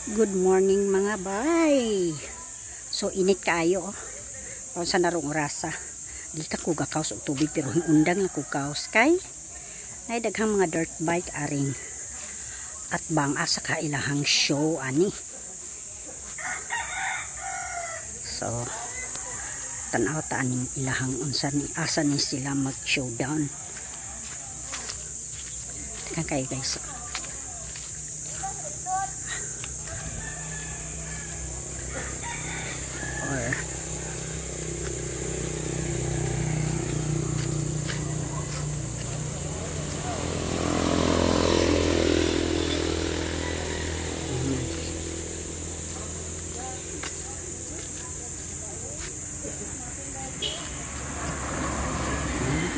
Good morning mga bay. So init kaayo. Kung sa narong orasa. Di ka ko gakaos og tubig pero undang na ko kaos kay ay daghang mga dirt bike aring at bang asa ka ilahang show ani. So tanaw ta aning ilahang unsa ni asa ni sila mag showdown. Tika kayo guys.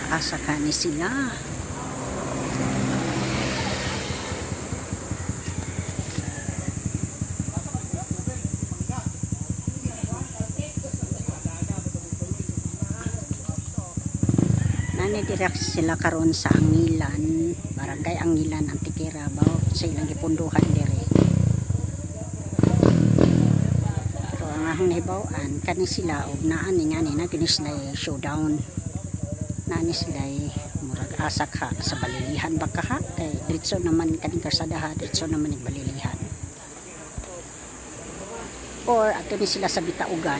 Asa ka ni sila. Nani direct sila karon sa Angilan, barangay Angilan, Antikira, bawo sa ilang gipunduhan dire. Pero ang ahong nahibaw-an kani sila og naa ni ngani na kinis na showdown. Nani sila murag asak ha sa balilihan baka ha kay diretso naman kaning karsada ha, diretso naman ning balilihan. Or ato ni sila sa bitaugan.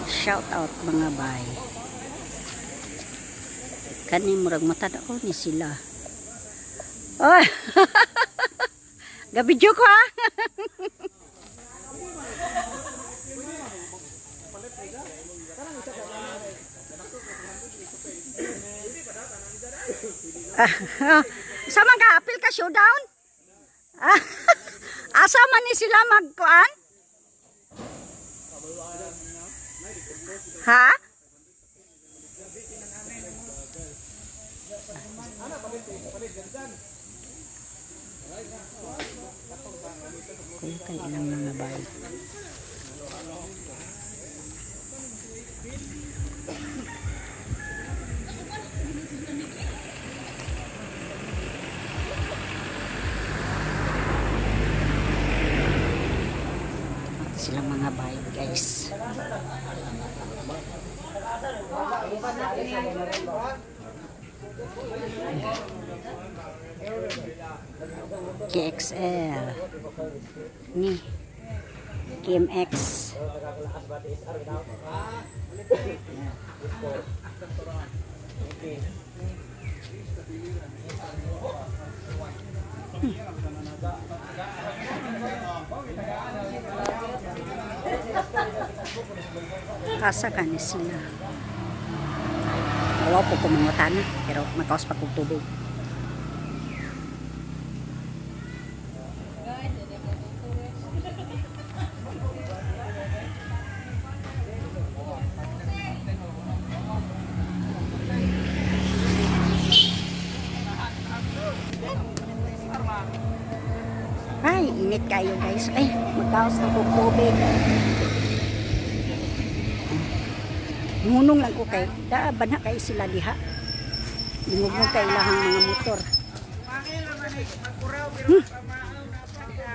Shout out mga bay. Kani murag matadaw ni sila. Oy. Gabidyo ko ha. Sama ka apil ka showdown? Asa man ni sila magkuan? Ha? Kuya kay ilang mga bayi. Silang mga bayi guys. KXL ni KMX asa ka ni sila. Awa po kumangutan pero makaos pa kong tubig. Ay, init kayo guys. Ay, magkaos na kong tubig. Ngunong lang ko kay daaban na kay sila diha. Lingog kay ilahang mga motor.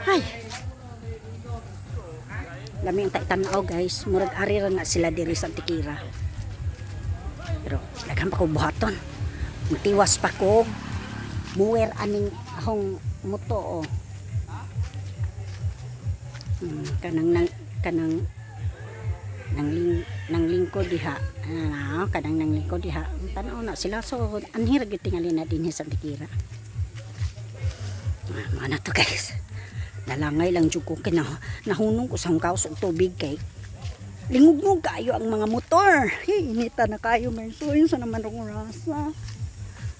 Hay. Lami ang tanaw guys, murag ari ra na sila diri sa Antikira. Pero daghan pa ko buhaton. Mutiwas pa ko. Muwer aning ahong moto oh. Kanang nang lingkod diha kanang nang lingkod diha tanaw na sila so anhir gyud tingali na dinhi sa Antikira. Mana to guys, nalangay lang jud ko kina nahunong ko sa kaos og tubig kay lingog kayo ang mga motor. Inita na kayo may suyo sa naman rong rasa.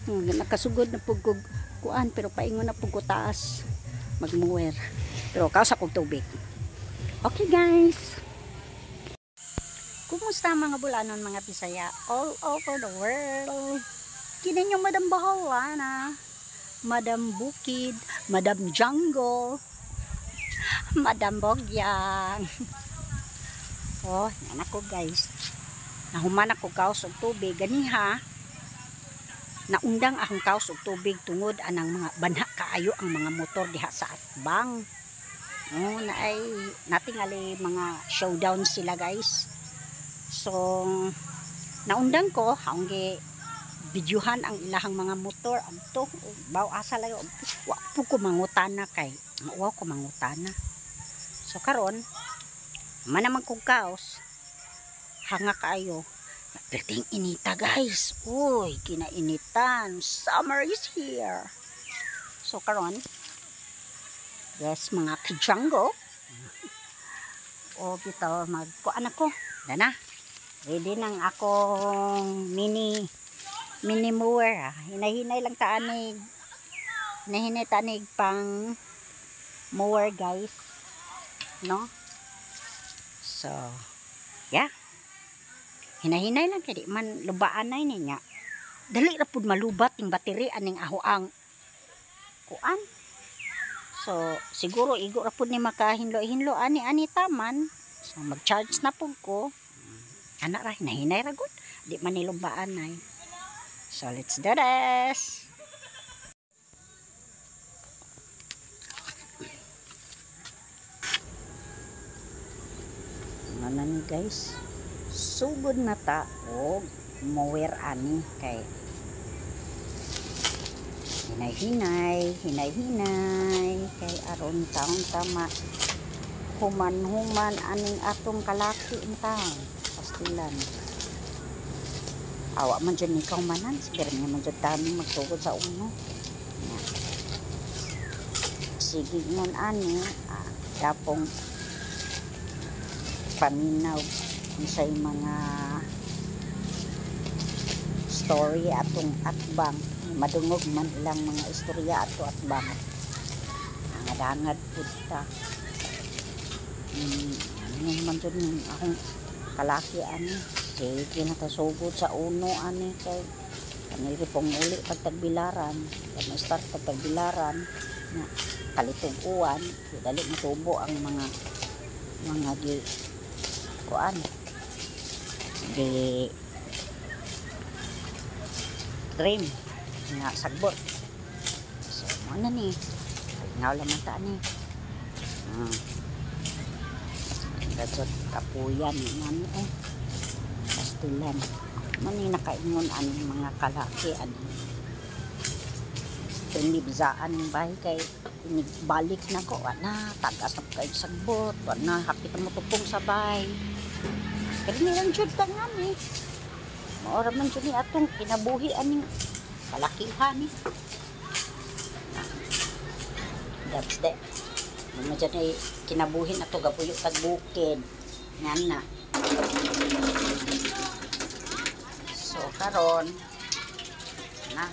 Nakasugod na pugog kuan pero paingon na pug taas magmuwer pero kaos akong tubig. Okay guys, kumusta mga bulanon mga Bisaya all over the world? Kinin yung Madam Bahala, Madam Bukid, Madam Jungle, Madam Bogyan. Oh, yan ako guys. Nahuman ako kaos og tubig ganiha. naundang akong kaos og tubig tungod anang mga banha kaayo ang mga motor diha sa atbang. Oh, natingali mga showdown sila guys. So naundang ko ang videohan ang ilahang mga motor adto baw asa layo wa po ko mangutana kay wa ko mangutana. So karon manamang kog kaos hanga kaayo. Dating inita guys. Uy, kinainitan. Summer is here. So karon, yes mga kidjango. O bitaw magkuan ako. Dana. Ready nang akong mini mower. Hinay-hinay lang taanig. Hinay-hinay taanig pang mower guys. No? So, yeah. Hinahinay lang kaya di man lubaan na niya. Dali ra pud malubat yung battery aning ahoang kuan. So siguro igo ra pud ni makahinlo-hinlo ani taman. So mag-charge na pud ko. Ana ra hinahinay ra gud. Di man ni lubaan nay. So let's do this. Ano ni guys? Sugod na ta og mower ani kay hinay-hinay kay aron taon tama human aning atong kalaki intang pastilan awa man dyan ikaw manan siguro nga man dyan taming magtugod sa uno sige ngon ani dapong paminaw isa'y mga story atong atbang madungog man ilang mga istorya ato atbang hangad-hangad pud ta ano man dyan akong kalaki ani sige natasugod sa uno ani kay kaniri pong uli pagtagbilaran kay may start pagtagbilaran na kalituguan dali matubo ang mga di kuan di trim nga sagbot so ano ni ngaw laman ta ni dapat kapuyan nani pastilan mani nakaingon ang mga kalaki ani tinibzaan ng bahay kay balik na ko na tagas na kay sagbot na hapit mo tupong sabay pero nilang jud ka nga ni maora man jud ni atong kinabuhi aning kalakihan ni that's that mo dyan ay kinabuhin ato gapuyo tag bukid nga na so karon na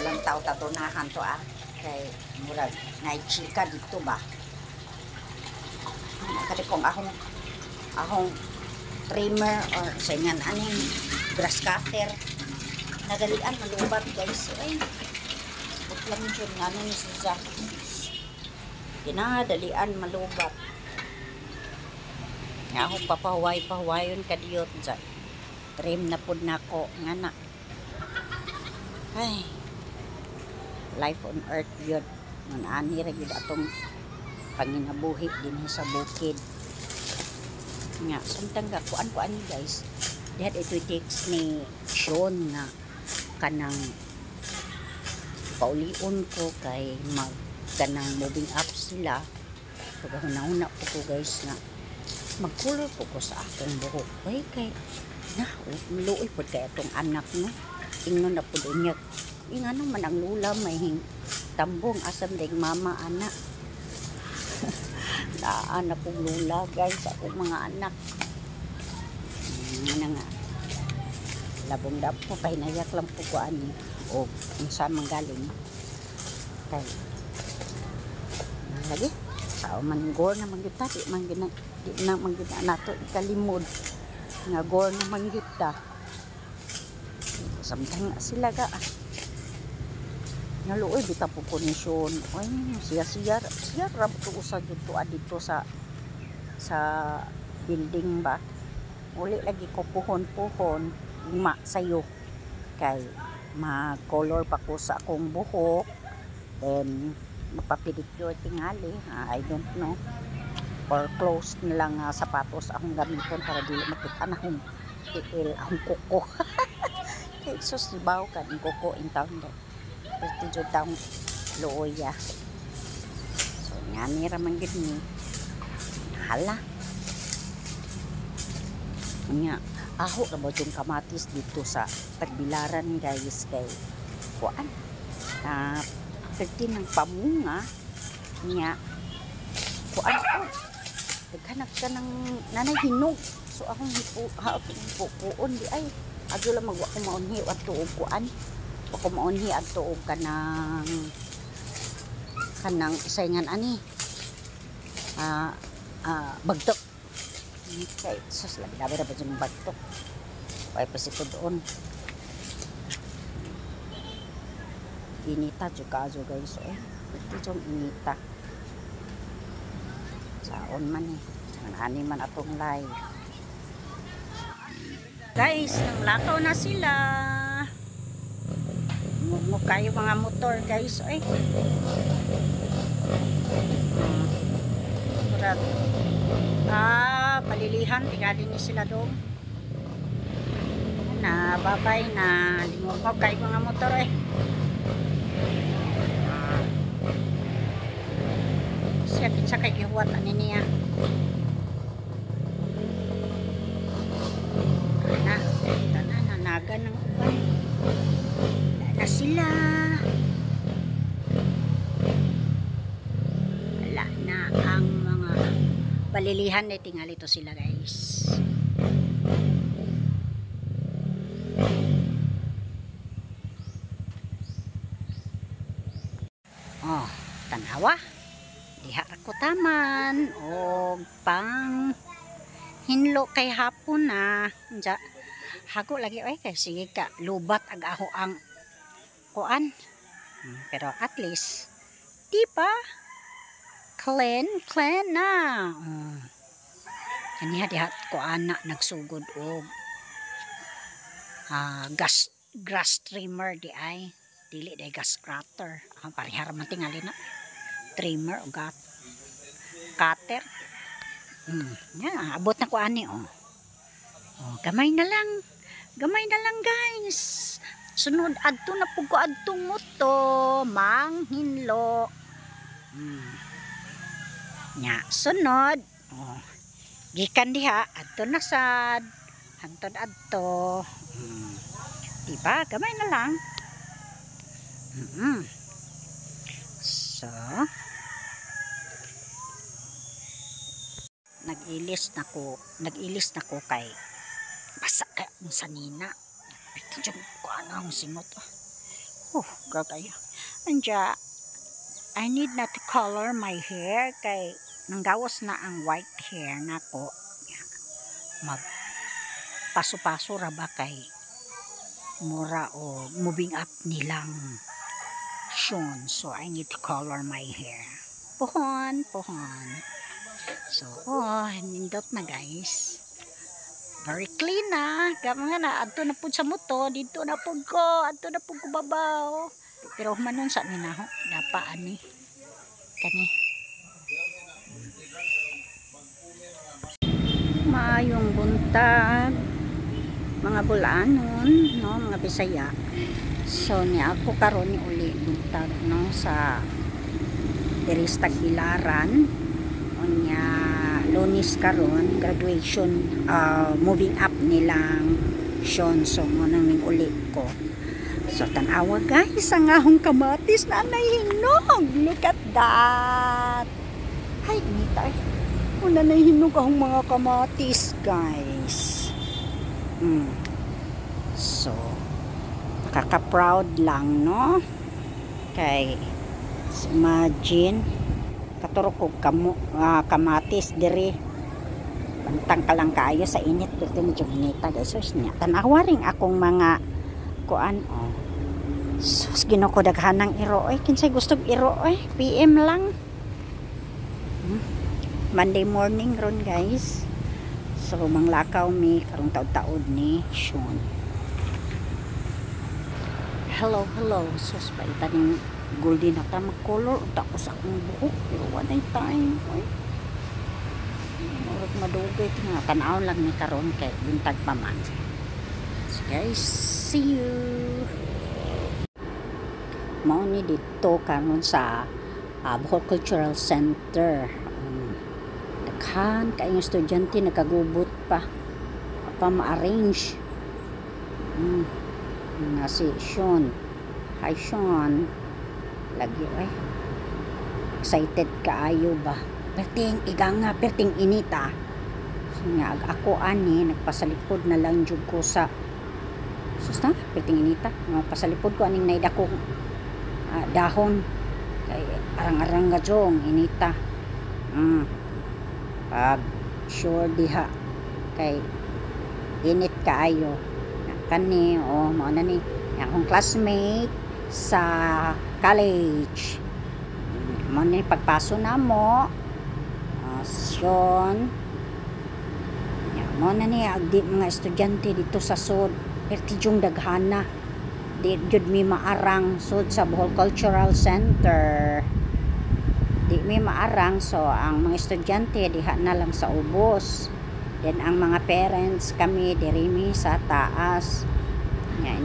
lang tao tatunahan to kay murag ngay chika dito ba kadi kong ahong trimmer or saingan aning grass cutter nagalian malubat guys ay butlang yun nga ni siya ginadalian malubat nga akong papahuway-pahuwayon kadiyot dyan trim na pud nako nga na ay life on earth yun nanani ra gyud atong panginabuhi din sa bukid nga samtang kuan ni guys dihat ito takes ni Sean nga kanang paulion ko kay kanang moving up sila pagahuna-una po ko guys nga magkulor po ko sa akong buhok kay na luoy po kay itong anak no ingnon na po din niya ingano man ang lula may tambong asam ding mama anak naanak kong lula guys akong mga anak nga nga labong dap po kay nayak lang po ko ani o unsa man galing kay lagi sao man gor na mangyuta di na mangyuta nato ikalimod nga gor na mangyuta samtang sila ga naluoy bita po kondisyon ay siya rab to usa dito adito sa building ba uli lagi ko puhon ugma sayo kay mag-color pa ko sa akong buhok, then magpa-pedicure tingali. I don't know, or closed na lang sapatos akong gamiton para dili makita na akong tiil akong kuko. Kay sus libaw ka ng kuko in town do pwede jud taong looya. So nga nira man gid ni hala nya aho ra ba yung kamatis dito sa Tagbilaran guys, kay kuan pwede ng pamunga nya kuan ko daghanap ka ng nanay hinog. So akong puon di ay adto lang magwa ko maunhi adto og kuan ako maunhi adto og kanang sayngan ani bagtok. Okay, sus labi ra ba yung bagtok ay pasito doon inita juga ajo guys ito yung inita saon man ani man atong live guys. Nang lakaw na sila, mugmug kayo mga motor guys palilihan tigali ni sila dong na babay na limugmug kayo mga motor siya kinsa kay gihuwat ani niya nanaga ng uban na sila wala na ang mga balilihan na tingali to sila guys. Tanawa diha ko taman o pang hinlo kay hapon na dya hago lagi kay sige ka lubat ag aho ang kuan pero at least di ba clean na kaniya dihat kuan na nagsugod og grass trimmer di ay dili day gas cutter parihar man tingali na trimmer o cutter. Abot na ko ani gamay na lang guys. Sunod adto na pug ko adtong moto manghinlo nya sunod gikan diha adto na sad hantod adto diba gamay na lang. So nagilis na ko kay basa kay ang sanina ito dyan ko anong singot gagaya anja I need na to color my hair kay nanggawas na ang white hair nako magpaso-paso ra ba kay mura o moving up nilang Sean, so I need to color my hair pohon. So, nindot na guys. Very clean na. Gama nga na, adto na po sa moto. Dito na po ko. Adto na po ko babaw. Pero manon sa minaho. Dapaan ni. Kani. Maayong buntag. Mga bulanon, no? Mga Bisaya. So, ni ako karon ni uli buntag, no? Sa Diris Tagbilaran. Nya Lunes karon graduation moving up nilang Sean, so mo nang uli ko. So tanawa guys ang ahong kamatis na nahinog. Look at that. Hay nita una nahinog ang mga kamatis guys. So nakaka-proud lang, no? Kay imagine katuro ko kamatis diri bantang ka lang kayo sa init dito medyo hinita guys. So niya tanawa ring akong mga kuan sus ginoko daghanang iro kinsay gustong iro PM lang Monday morning ron guys. So manglakaw mi karong taud-taud ni Sean. Hello, hello. Sus, paitan yung golden na tamag color. Tapos akong buhok. Pero wanay time. Ay. Murag madugay. Tanaw lang ni karon kay bintag pa man. So guys, see you. Mao ni dito karon sa Bohol Cultural Center. Daghan kayong estudyante nagkagubot pa ma-arrange. Nga si Sean. Hi Sean. Lagi excited kaayo ba? Perting iganga, perting inita. So, nga ako ani nagpasalipod na lang jud ko sa susta perting inita. Pasalipod ko aning naida ko dahon kay arang-arang nga jong inita. Pag sure diha kay init kaayo kani mao na ni akong classmate sa college. Mao ni pagpaso na mo Sean. Mao na ni agdi mga estudyante dito sa sud perti jung daghana di jud mi maarang sud sa Bohol Cultural Center. Di mi maarang, so ang mga estudyante diha na lang sa ubos. Then ang mga parents kami diri mi sa taas. Nga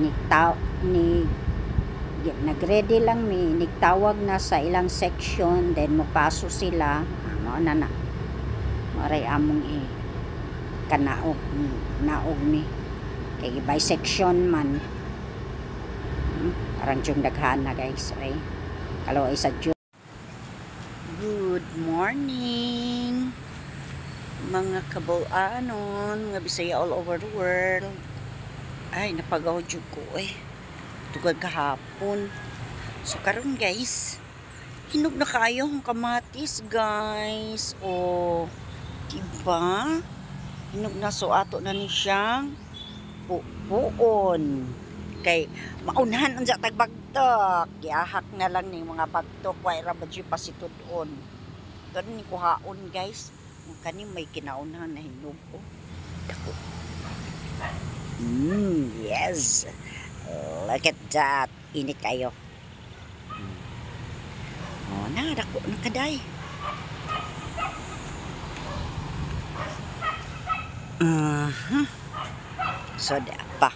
nagready lang mi, nigtawag na sa ilang section, then mopaso sila. Mao na na. Maray among kanaog naog mi. Kay by section man. Parang yung daghana guys. Ay. Kalaway sa June. Good morning mga kabal-anon, mga Bisaya all over the world. Ay, napagaw jud ko tugag kahapon. So karon guys, hinog na kayo ang kamatis guys. Diba? Hinog na, so ato na ni siyang puon. Kay maunahan unsa tagbagtok. Giahak na lang ning mga bagtok way ra badyo pasitudon. Karon ni kuhaon guys. Kani may kinaunahan na hinog dako. Yes. Look at that. Init kayo. Na dako na kaday. So pa